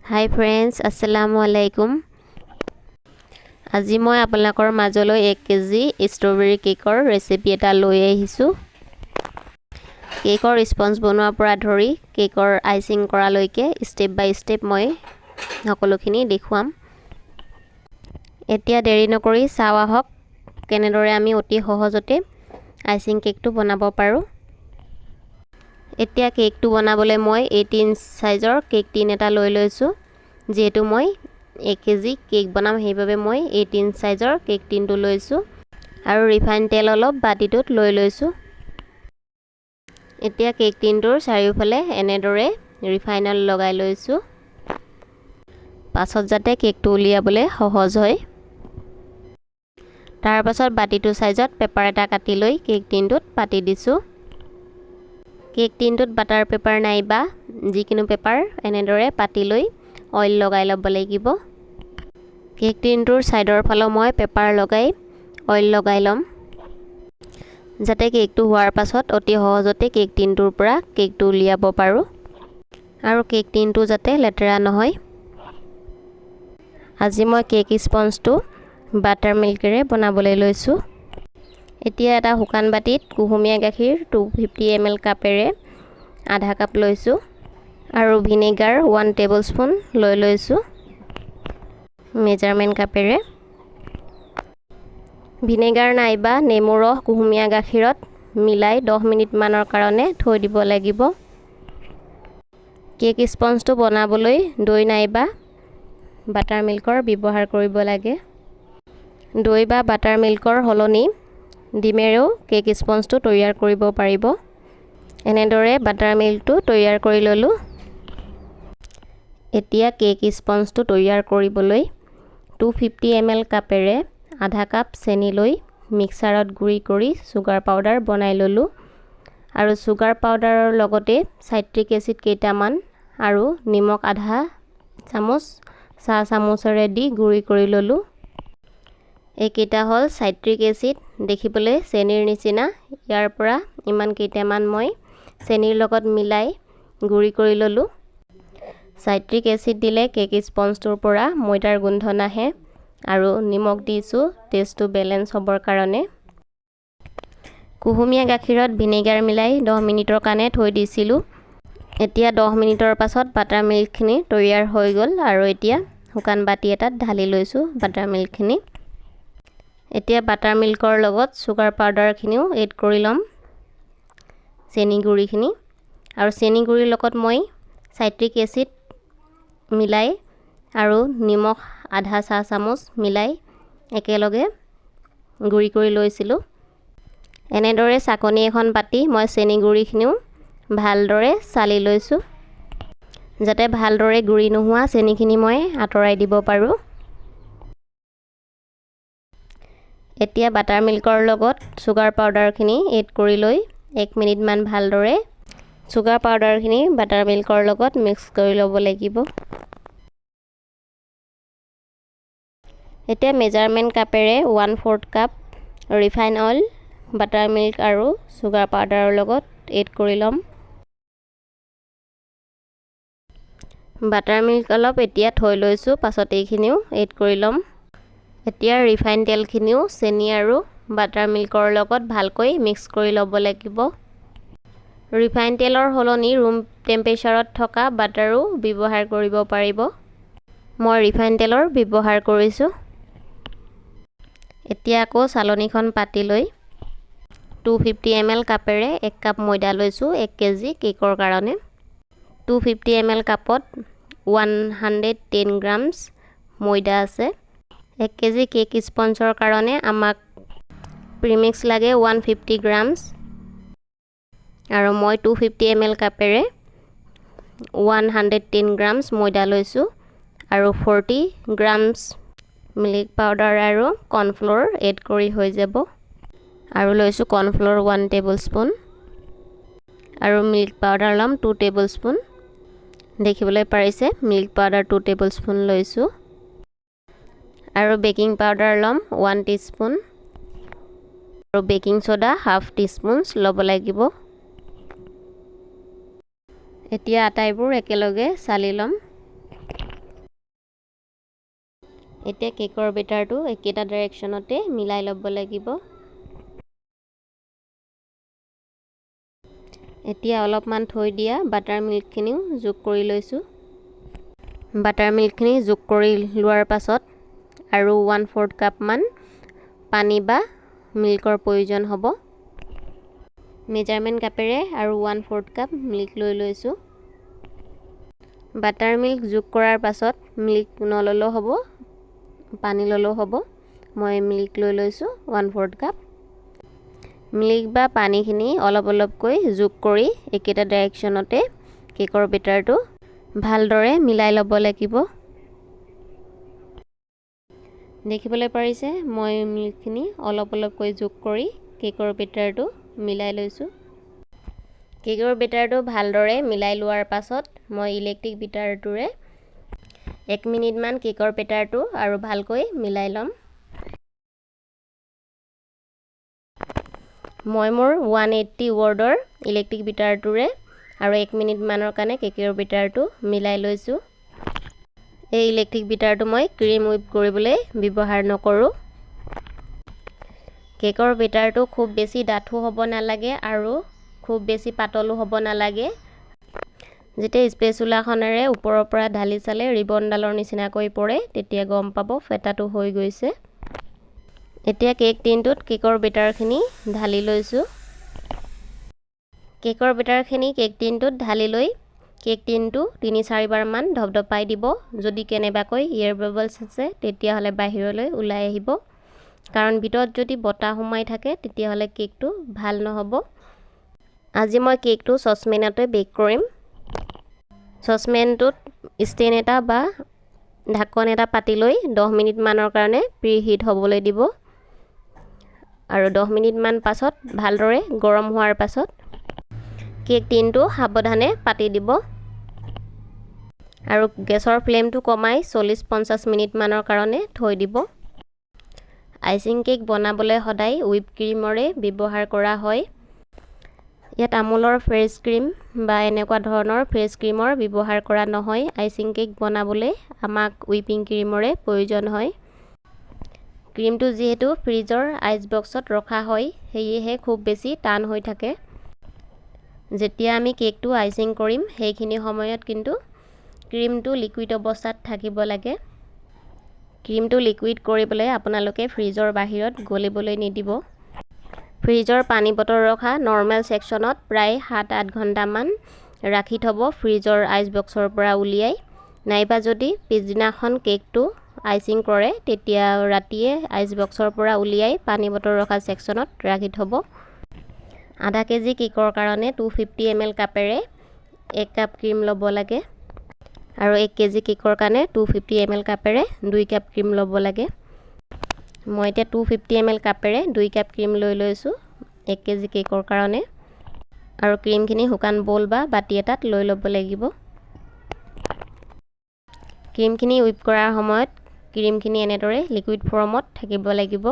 Hi friends, assalamu alaikum. আজি মই আপোনালোকৰ মাজলৈ 1 কেজি ষ্ট্ৰবেৰী কেকৰ ৰেচিপি এটা লৈ আহিছো। কেকৰ স্পঞ্জ বনোৱাৰ পৰা ধৰি কেকৰ আইচিং কৰালৈকে ষ্টেপ বাই ষ্টেপ মই সকলোখিনি দেখুৱাম। এতিয়া দেৰি নকৰি চাও আহক কেনেদৰে আমি অতি সহজতে আইচিং কেকটো বনাব পাৰো। এতিয়া কেকটো বনাবলৈ মই 18 সাইজৰ কেক টিন এটা লৈ লৈছো। যেহেতু মই 1 কেজি কেক বনাম সেইভাবে মই 18 সাইজৰ কেক টিনটো লৈছো আৰু ৰিফাইন তেল অলপ বাটিটোত লৈ লৈছো। এতিয়া কেক টিনটোৰ চাৰিওফালে এনেদৰে ৰিফাইন অইল লগাই লৈছো। পাছত যাতে কেকটো উলিয়াবলৈ সহজ হয়। তাৰ পাছত বাটিটো সাইজত পেপাৰ এটা কাটি লৈ কেক টিনটোত পাতি দিছো। কেক টিনটোত বাটাৰ পেপাৰ নাইবা যিকোনো পেপাৰ এনেদৰে পাতি লৈ অইল লগাই ল'ব লাগিব। কেক টিনটোৰ সাইডৰ ফালে মই পেপাৰ লগাই অইল লগাই লম যাতে কেকটো হোৱাৰ পাছত অতি সহজতে কেক টিনটোৰ পৰা কেকটো উলিয়াব পাৰো আৰু কেক টিনটো যাতে লেতেৰা নহয়। আজি মই কেক স্পঞ্জটো বাটাৰ মিল্কেৰে বনাবলৈ লৈছো। এতিয়া এটা শুকান বাটিত কুহুমীয়া গাখীৰ 250 ml কাপেৰে আধা কাপ লৈছো আৰু ভিনেগাৰ 1 টেবুলস্পুন লৈ লৈছো মেজাৰমেন্ট কাপেৰে। ভিনেগাৰ নাইবা নেমু ৰস কুহুমীয়া গাখীৰত মিলাই 10 মিনিট মানৰ কাৰণে থৈ দিব লাগিব। কেক স্পঞ্জটো বনাবলৈ দৈ নাইবা বাটাৰ মিল্কৰ ব্যৱহাৰ কৰিব লাগে। দৈ বা বাটাৰ মিল্কৰ হলনি ডিমেৰেও কেক স্পঞ্জটো তৈয়াৰ কৰিব পাৰিব। এনেদৰে বাটাৰ মিল্কটো তৈয়াৰ কৰি ললো। এতিয়া কেক স্পঞ্জটো তৈয়াৰ কৰিবলৈ 250 ml কাপেৰে আধা কাপ চেনি লৈ মিক্সাৰত গুৰি কৰি সুগাৰ পাউডাৰ বনাই ললো আৰু সুগাৰ পাউডাৰৰ লগতে সাইট্ৰিক এসিড কেইটামান আৰু নিমখ আধা চামুচ চাহ চামুচেৰে দি গুৰি কৰি ললো। এইকেইটা হল সাইট্ৰিক এসিড, দেখিবলৈ চেনিৰ নিচিনা। ইয়াৰ পৰা ইমান কেইটামান মই চেনিৰ লগত মিলাই গুৰি কৰি ললো। সাইট্ৰিক এসিড দিলে কেক স্পঞ্জটোৰ পৰা ময়দাৰ গোন্ধ নাহে আৰু নিমখ দিছো টেষ্টটো বেলেন্স হ'বৰ কাৰণে। কুহুমীয়া গাখীৰত ভিনেগাৰ মিলাই 10 মিনিটৰ কাৰণে থৈ দিছিলো। এতিয়া 10 মিনিটৰ পাছত বাটাৰ মিল্কখিনি তৈয়াৰ হৈ গ'ল আৰু এতিয়া শুকান বাটি এটাত ঢালি লৈছো বাটাৰ মিল্কখিনি। এতিয়া বাটাৰ মিল্কৰ লগত সুগাৰ পাউডাৰখিনিও এড কৰি লম চেনি গুৰিখিনি আৰু চেনি গুৰিৰ লগত মই সাইট্ৰিক এসিড মিলাই আৰু নিমখ আধা চাহ চামুচ মিলাই একেলগে গুৰি কৰি লৈছিলো। এনেদৰে চাকনি এখন পাতি মই চেনি গুৰিখিনিও ভালদৰে চালি লৈছো যাতে ভালদৰে গুৰি নোহোৱা চেনিখিনি মই আঁতৰাই দিব পাৰো। এতিয়া বাটাৰ মিল্কৰ লগত সুগাৰ পাউডাৰখিনি এড কৰি লৈ 1 মিনিট মান ভালদৰে সুগাৰ পাউডাৰখিনি বাটাৰ মিল্কৰ লগত মিক্স কৰি ল'ব লাগিব। এতিয়া মেজাৰমেন্ট কাপেৰে 1/4 cup refine oil butter milk আৰু সুগাৰ পাউডাৰৰ লগত এড কৰি ল'ম। বাটাৰ মিল্ক অলপ এতিয়া থৈ লৈছো, পাছত এইখিনিও এড কৰি ল'ম। এতিয়া ৰিফাইন তেলখিনিও চেনি আৰু বাটাৰ মিল্কৰ লগত ভালকৈ মিক্স কৰি ল'ব লাগিব। ৰিফাইন তেলৰ হলনি ৰুম টেম্পাৰেচাৰত থকা বাটাৰো ব্যৱহাৰ কৰিব পাৰিব। মই ৰিফাইন তেলৰ ব্যৱহাৰ কৰিছো। এতিয়া আকৌ চালনীখন পাতি লৈ 250 ml কাপেৰে 1 কাপ ময়দা লৈছো 1 কেজি কেকৰ কাৰণে। 250 ml কাপত 110 গ্ৰামছ ময়দা আছে। 1 কেজি কেক স্পঞ্জৰ কাৰণে আমাক প্ৰিমিক্স লাগে 150 গ্ৰামছ আৰু মই 250 ml কাপেৰে 110 গ্ৰামছ ময়দা লৈছো আৰু 40 গ্ৰামছ মিল্ক পাউডাৰ আৰু কৰ্ণফ্লোৰ এড কৰি হৈ যাব আৰু লৈছো কৰ্ণফ্লোৰ 1 টেবুলস্পুন আৰু মিল্ক পাউডাৰ লম 2 টেবুলস্পুন। দেখিবলৈ পাৰিছে মিল্ক পাউডাৰ 2 টেবুলস্পুন লৈছো আৰু বেকিং পাউডাৰ লম 1 টিস্পুন আৰু বেকিং সোডা হাফ টিস্পুন ল'ব লাগিব। এতিয়া আটাইবোৰ একেলগে চালি লম। এতিয়া কেকৰ বেটাৰটো একেটা ডাইৰেকশ্যনতে মিলাই ল'ব লাগিব। এতিয়া অলপমান থৈ দিয়া বাটাৰ মিল্কখিনিও যোগ কৰি লৈছোঁ। বাটাৰ মিল্কখিনি যোগ কৰি লোৱাৰ পাছত আৰু 1/4 কাপমান পানী বা মিল্কৰ প্ৰয়োজন হ'ব। মেজাৰমেণ্ট কাপেৰে আৰু 1/4 কাপ মিল্ক লৈ লৈছোঁ। বাটাৰ মিল্ক যোগ কৰাৰ পাছত মিল্ক নললেও হ'ব, পানী ল'লেও হ'ব। মই মিল্ক লৈ লৈছোঁ 1/4 কাপ। মিল্ক বা পানীখিনি অলপ অলপকৈ যোগ কৰি একেটা ডাইৰেকশ্যনতে কেকৰ বেটাৰটো ভালদৰে মিলাই ল'ব লাগিব। দেখিবলৈ পাৰিছে মই মিল্কখিনি অলপ অলপকৈ যোগ কৰি কেকৰ বেটাৰটো মিলাই লৈছোঁ। কেকৰ বেটাৰটো ভালদৰে মিলাই লোৱাৰ পাছত মই ইলেক্ট্ৰিক বিটাৰটোৰে 1 মিনিটমান কেকৰ বেটাৰটো আৰু ভালকৈ মিলাই ল'ম। মই মোৰ 180 ৱাৰ্ডৰ ইলেক্ট্ৰিক বিটাৰটোৰে আৰু 1 মিনিটমানৰ কাৰণে কেকৰ বেটাৰটো মিলাই লৈছোঁ। এই ইলেক্ট্ৰিক বিটাৰটো মই ক্ৰীম হুইপ কৰিবলৈ ব্যৱহাৰ নকৰোঁ। কেকৰ বেটাৰটো খুব বেছি ডাঠো হ'ব নালাগে আৰু খুব বেছি পাতলো হ'ব নালাগে। যেতিয়া স্পেচুলাখনেৰে ওপৰৰ পৰা ঢালি চালে ৰিবনডালৰ নিচিনাকৈ পৰে তেতিয়া গম পাব ফেটাটো হৈ গৈছে। এতিয়া কেক টিনটোত কেকৰ বেটাৰখিনি ঢালি লৈছোঁ। কেকৰ বেটাৰখিনি কেক টিনটোত ঢালি লৈ কেক টিনটো 3-4 বাৰমান ধপধপাই দিব। যদি কেনেবাকৈ এয়াৰ বাবলছ আছে তেতিয়াহ'লে বাহিৰলৈ ওলাই আহিব, কাৰণ ভিতৰত যদি বতাহ সোমাই থাকে তেতিয়াহ'লে কেকটো ভাল নহ'ব। আজি মই কেকটো চচপেনতে বেক কৰিম। চচপেনটোত ষ্টেণ্ড এটা বা ঢাকন এটা পাতি লৈ 10 মিনিটমানৰ কাৰণে প্ৰিহিট হ'বলৈ দিব আৰু 10 মিনিটমান পাছত ভালদৰে গৰম হোৱাৰ পাছত কেক টিনটো সাৱধানে পাতি দিব আৰু গেছৰ ফ্লেমটো কমাই 40-50 মিনিটমানৰ কাৰণে থৈ দিব। আইচিং কেক বনাবলৈ সদায় হুইপ ক্ৰীমৰে ব্যৱহাৰ কৰা হয়। ইয়াত আমুলৰ ফ্ৰেছ ক্ৰীম বা এনেকুৱা ধৰণৰ ফ্ৰেছ ক্ৰীমৰ ব্যৱহাৰ কৰা নহয়। আইচিং কেক বনাবলৈ আমাক হুইপিং ক্ৰীমৰে প্ৰয়োজন হয়। ক্ৰীমটো যিহেতু ফ্ৰিজৰ আইচ বক্সত ৰখা হয় সেয়েহে খুব বেছি টান হৈ থাকে। যেতিয়া আমি কেকটো আইচিং কৰিম সেইখিনি সময়ত কিন্তু ক্ৰীমটো লিকুইড অৱস্থাত থাকিব লাগে। ক্ৰীমটো লিকুইড কৰিবলৈ আপোনালোকে ফ্ৰিজৰ বাহিৰত গলিবলৈ নিদিব। ফ্ৰিজৰ পানী বটল ৰখা নৰ্মেল ছেকশ্যনত প্ৰায় 7-8 ঘণ্টামান ৰাখি থ'ব ফ্ৰিজৰ আইচ বক্সৰ পৰা উলিয়াই। নাইবা যদি পিছদিনাখন কেকটো আইচিং কৰে তেতিয়া ৰাতিয়ে আইচ বক্সৰ পৰা উলিয়াই পানী বটল ৰখা ছেকশ্যনত ৰাখি থ'ব। আধা কেজি কেকৰ কাৰণে 250 ml কাপেৰে 1 কাপ ক্ৰীম ল'ব লাগে আৰু 1 কেজি কেকৰ কাৰণে 250 ml কাপেৰে 2 কাপ ক্ৰীম ল'ব লাগে। মই এতিয়া 250 ml কাপেৰে 2 কাপ ক্ৰীম লৈ লৈছোঁ 1 কেজি কেকৰ কাৰণে আৰু ক্ৰীমখিনি শুকান বল বা বাতি এটাত লৈ ল'ব লাগিব। ক্ৰীমখিনি হুইপ কৰাৰ সময়ত ক্ৰীমখিনি এনেদৰে লিকুইড ফৰ্মত থাকিব লাগিব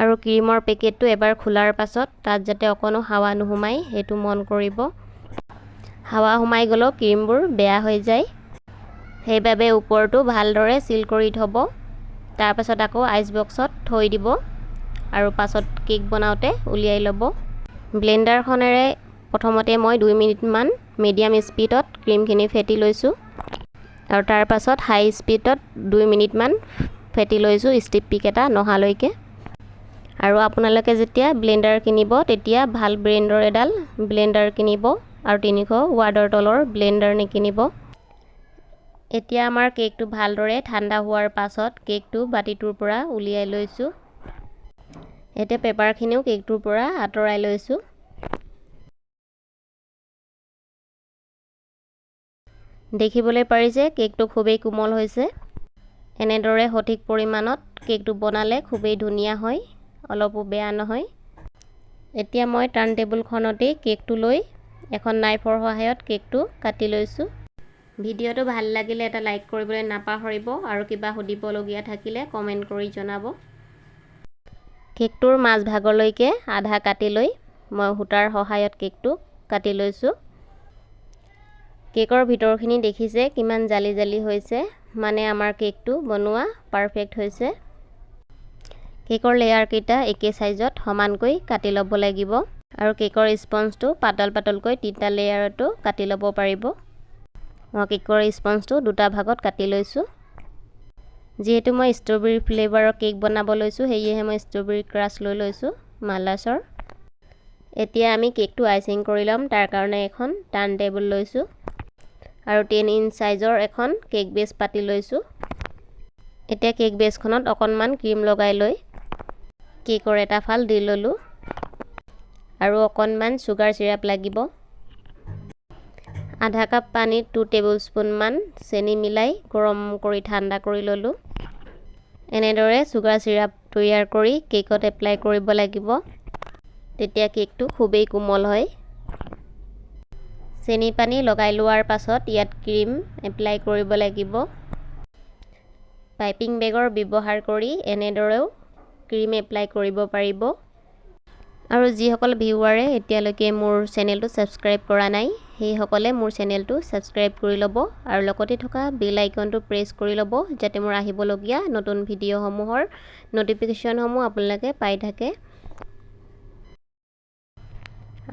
আৰু ক্ৰীমৰ পেকেটটো এবাৰ খোলাৰ পাছত তাত যাতে অকণো হাৱা নোসোমাই সেইটো মন কৰিব। হাৱা সোমাই গ'লেও ক্ৰীমবোৰ বেয়া হৈ যায়, সেইবাবে ওপৰটো ভালদৰে চিল কৰি থ'ব। তাৰপাছত আকৌ আইচ বক্সত থৈ দিব আৰু পাছত কেক বনাওঁতে উলিয়াই ল'ব। ব্লেণ্ডাৰখনেৰে প্ৰথমতে মই 2 মিনিটমান মিডিয়াম স্পীডত ক্ৰীমখিনি ফেটি লৈছোঁ আৰু তাৰ পাছত হাই স্পীডত 2 মিনিটমান ফেটি লৈছোঁ ষ্টিপ পিক এটা নহালৈকে। আৰু আপোনালোকে যেতিয়া ব্লেণ্ডাৰ কিনিব তেতিয়া ভাল ব্ৰেণ্ডৰ এডাল ব্লেণ্ডাৰ কিনিব আৰু 300 ৱাটৰ তলৰ ব্লেণ্ডাৰ নিকিনিব। এতিয়া আমাৰ কেকটো ভালদৰে ঠাণ্ডা হোৱাৰ পাছত কেকটো বাতিটোৰ পৰা উলিয়াই লৈছোঁ। এতিয়া পেপাৰখিনিও কেকটোৰ পৰা আঁতৰাই লৈছোঁ। দেখিবলৈ পাৰিছে কেকটো খুবেই কোমল হৈছে। এনেদৰে সঠিক পৰিমাণত কেকটো বনালে খুবেই ধুনীয়া হয়, অলপো বেয়া নহয়। এতিয়া মই টাৰ্ণ টেবুলখনতেই কেকটো লৈ এখন নাইফৰ সহায়ত কেকটো কাটি লৈছোঁ। ভিডিঅ'টো ভাল লাগিলে এটা লাইক কৰিবলৈ নাপাহৰিব আৰু কিবা সুধিবলগীয়া থাকিলে কমেণ্ট কৰি জনাব। কেকটোৰ মাজভাগলৈকে আধা কাটি লৈ মই সূতাৰ সহায়ত কেকটো কাটি লৈছোঁ। কেকৰ ভিতৰখিনি দেখিছে কিমান জালি জালি হৈছে। মানে আমাৰ কেকটো বনোৱা পাৰফেক্ট হৈছে। কেকৰ লেয়াৰ কেইটা একে সাইজত সমানকৈ কাটি ল'ব লাগিব আৰু কেকৰ স্পঞ্জটো পাতল পাতলকৈ তিনটা লেয়াৰটো কাটি ল'ব পাৰিব। মই কেকৰ স্পঞ্জটো দুটা ভাগত কাটি লৈছো। যেহেতু মই ষ্ট্ৰবেৰী ফ্লেভাৰৰ কেক বনাব লৈছো, সেয়েহে মই ষ্ট্ৰবেৰী ক্ৰাছ লৈ লৈছো মালাছৰ। এতিয়া আমি কেকটো আইচিং কৰি ল'ম। তাৰ কাৰণে এখন টাৰ্ণ টেবুল লৈছো আৰু 10 ইঞ্চ সাইজৰ এখন কেক বেছ পাতি লৈছো। এতিয়া কেক বেছখনত অকণমান ক্ৰীম লগাই লৈ কেকৰ এটা ফাল দি ললো আৰু অকণমান সুগাৰ সিৰাপ লাগিব। আধা কাপ পানীত 2 টেবুলস্পুন মান চেনি মিলাই গৰম কৰি ঠাণ্ডা কৰি ললো। এনেদৰে সুগাৰ সিৰাপ তৈয়াৰ কৰি কেকত এপ্লাই কৰিব লাগিব। তেতিয়া কেকটো খুবেই কোমল হয়। চেনি পানী লগাই লোৱাৰ পাছত ইয়াত ক্ৰীম এপ্লাই কৰিব লাগিব। পাইপিং বেগৰ ব্যৱহাৰ কৰি এনেদৰেও ক্ৰীম এপ্লাই কৰিব পাৰিব। আৰু যিসকল ভিউৱাৰে এতিয়ালৈকে মোৰ চেনেলটো ছাবস্ক্ৰাইব কৰা নাই, সেইসকলে মোৰ চেনেলটো ছাবস্ক্ৰাইব কৰি ল'ব আৰু লগতে থকা বেল আইকনটো প্ৰেছ কৰি ল'ব, যাতে মোৰ আহিবলগীয়া নতুন ভিডিঅ'সমূহৰ ন'টিফিকেশ্যনসমূহ আপোনালোকে পাই থাকে।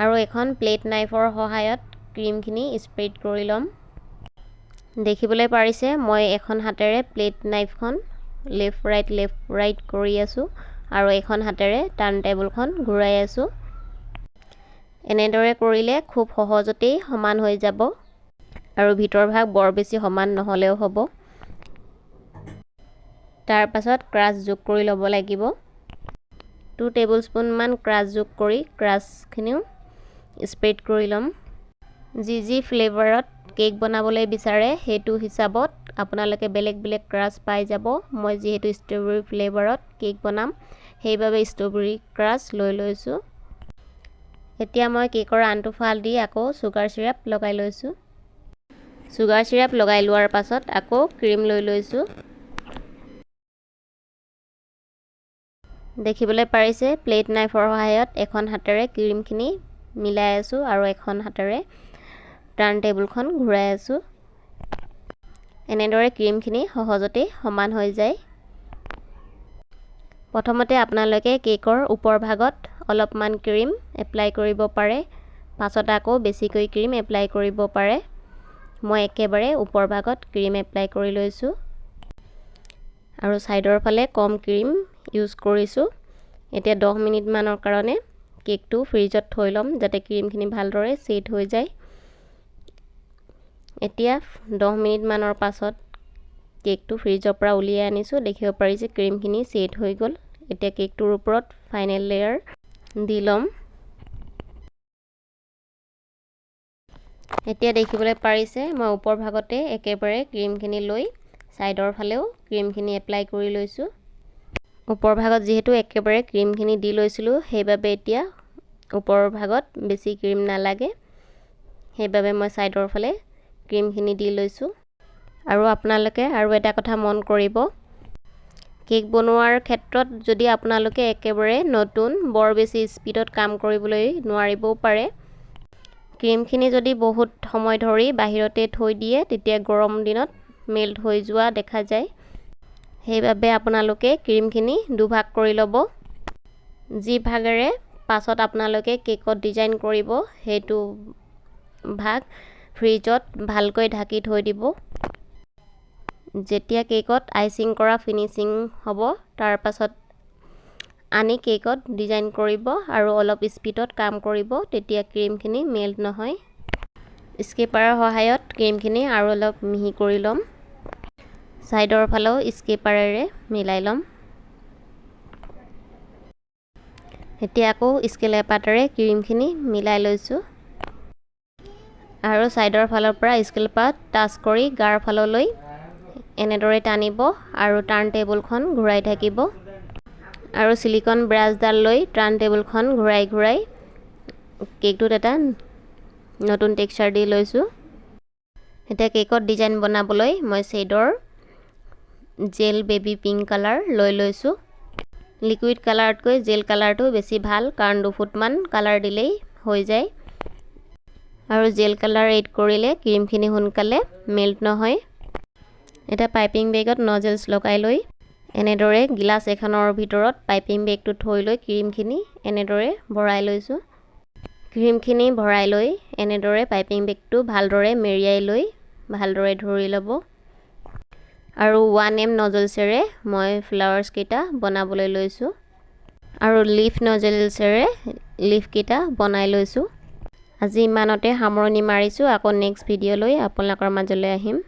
আৰু এখন প্লেট নাইফৰ সহায়ত ক্ৰীমখিনি স্প্ৰেড কৰি ল'ম। দেখিবলৈ পাৰিছে মই এখন হাতেৰে প্লেট নাইফখন লেফ্ট ৰাইট কৰি আছো আৰু এখন হাতেৰে টাৰ্ণ টেবুলখন ঘূৰাই আছো। এনেদৰে কৰিলে খুব সহজতেই সমান হৈ যাব আৰু ভিতৰ ভাগ বৰ বেছি সমান নহ'লেও হ'ব। তাৰ পাছত ক্ৰাছ যোগ কৰি ল'ব লাগিব। 2 টেবুলস্পুন মান ক্ৰাছ যোগ কৰি ক্ৰাছখিনিও স্প্ৰেড কৰি ল'ম। যি ফ্লেভাৰত কেক বনাবলৈ বিচাৰে সেইটো হিচাপত আপোনালোকে বেলেগ বেলেগ ক্ৰাছ পাই যাব। মই যিহেতু ষ্ট্ৰবেৰী ফ্লেভাৰত কেক বনাম, সেইবাবে ষ্ট্ৰবেৰী ক্ৰাছ লৈ লৈছো। এতিয়া মই কেকৰ আনটো ফাল দি আকৌ সুগাৰ সিৰাপ লগাই লৈছো। সুগাৰ সিৰাপ লগাই লোৱাৰ পাছত আকৌ ক্ৰীম লৈ লৈছো। দেখিবলৈ পাৰিছে প্লেট নাইফৰ সহায়ত এখন হাতেৰে ক্ৰীমখিনি মিলাই আছো আৰু এখন হাতেৰে টাৰ্ণ টেবুলখন ঘূৰাই আছো। এনেদৰে ক্ৰীমখিনি সহজতে সমান হৈ যায়। প্ৰথমতে আপোনালোকে কেকৰ ওপৰ ভাগত অলপমান ক্ৰীম এপ্লাই কৰিব পাৰে, পাছত আকৌ বেছিকৈ ক্ৰীম এপ্লাই কৰিব পাৰে। মই একেবাৰে ওপৰ ভাগত ক্ৰীম এপ্লাই কৰি লৈছো আৰু সাইডৰ ফালে কম ক্ৰীম ইউজ কৰিছো। এতিয়া 10 মিনিট মানৰ কাৰণে কেকটো ফ্ৰিজত থৈ ল'ম, যাতে ক্ৰীমখিনি ভালদৰে ছেট হৈ যায়। এতিয়া 10 মিনিট মানৰ পাছত কেকটো ফ্ৰিজৰ পৰা উলিয়াই আনিছো। দেখিব পাৰিছে ক্ৰীমখিনি ছেট হৈ গ'ল। এতিয়া কেকটোৰ ওপৰত ফাইনেল লেয়াৰ দি ল'ম। এতিয়া দেখিবলৈ পাৰিছে মই ওপৰ ভাগতে একেবাৰে ক্ৰীমখিনি লৈ সাইডৰ ফালেও ক্ৰীমখিনি এপ্লাই কৰি লৈছো। ওপৰ ভাগত যিহেতু একেবাৰে ক্ৰীমখিনি দি লৈছিলো, সেইবাবে এতিয়া ওপৰৰ ভাগত বেছি ক্ৰীম নালাগে, সেইবাবে মই সাইডৰ ফালে ক্ৰীমখিনি দি লৈছো। আৰু আপোনালোকে আৰু এটা কথা মন কৰিব, কেক বনোৱাৰ ক্ষেত্ৰত যদি আপোনালোকে একেবাৰে নতুন বৰ বেছি স্পীডত কাম কৰিবলৈ নোৱাৰিবও পাৰে। ক্ৰীমখিনি যদি বহুত সময় ধৰি বাহিৰতে থৈ দিয়ে, তেতিয়া গৰম দিনত মেল্ট হৈ যোৱা দেখা যায়। সেইবাবে আপোনালোকে ক্ৰীমখিনি দুভাগ কৰি ল'ব। যি ভাগেৰে পাছত আপোনালোকে কেকত ডিজাইন কৰিব, সেইটো ভাগ ফ্ৰিজত ভালকৈ ঢাকি থৈ দিব। যেতিয়া কেকত আইচিং কৰা ফিনিচিং হ'ব, তাৰ পাছত আনি কেকত ডিজাইন কৰিব আৰু অলপ স্পীডত কাম কৰিব, তেতিয়া ক্ৰীমখিনি মেল্ট নহয়। স্কেপাৰৰ সহায়ত ক্ৰীমখিনি আৰু অলপ মিহি কৰি ল'ম। সাইডৰ ফালেও স্কেপাৰেৰে মিলাই ল'ম। এতিয়া আকৌ স্কেল এপাতেৰে ক্ৰীমখিনি মিলাই লৈছো আৰু সাইডৰ ফালৰ পৰা স্কেল পাত টাচ কৰি গাৰ ফাললৈ এনেদৰে টানিব আৰু টাৰ্ণ টেবুলখন ঘূৰাই থাকিব আৰু সিলিকন ব্ৰাছডাল লৈ টাৰ্ণ টেবুলখন ঘূৰাই ঘূৰাই কেকটোত এটা নতুন টেক্সচাৰ দি লৈছো। এতিয়া কেকত ডিজাইন বনাবলৈ মই শ্বেডৰ জেল বেবী পিংক কালাৰ লৈ লৈছো। লিকুইড কালাৰতকৈ জেল কালাৰটো বেছি ভাল, কাৰণ 2 ফুটমান কালাৰ দিলেই হৈ যায় আৰু জেল কালাৰ এড কৰিলে ক্ৰীমখিনি সোনকালে মেল্ট নহয়। এটা পাইপিং বেগত নজেলছ লগাই লৈ এনেদৰে গিলাছ এখনৰ ভিতৰত পাইপিং বেগটো থৈ লৈ ক্ৰীমখিনি এনেদৰে ভৰাই লৈছোঁ। ক্ৰীমখিনি ভৰাই লৈ এনেদৰে পাইপিং বেগটো ভালদৰে মেৰিয়াই লৈ ভালদৰে ধৰি ল'ব। আৰু 1 m নজেলছেৰে মই ফ্লাৱাৰ্ছ কেইটা বনাবলৈ লৈছোঁ আৰু লিফ নজেলছেৰে লিফ কেইটা বনাই লৈছোঁ। আজি ইমানতে সামৰণি মাৰিছোঁ। আকৌ নেক্সট ভিডিঅ'লৈ আপোনালোকৰ মাজলৈ আহিম।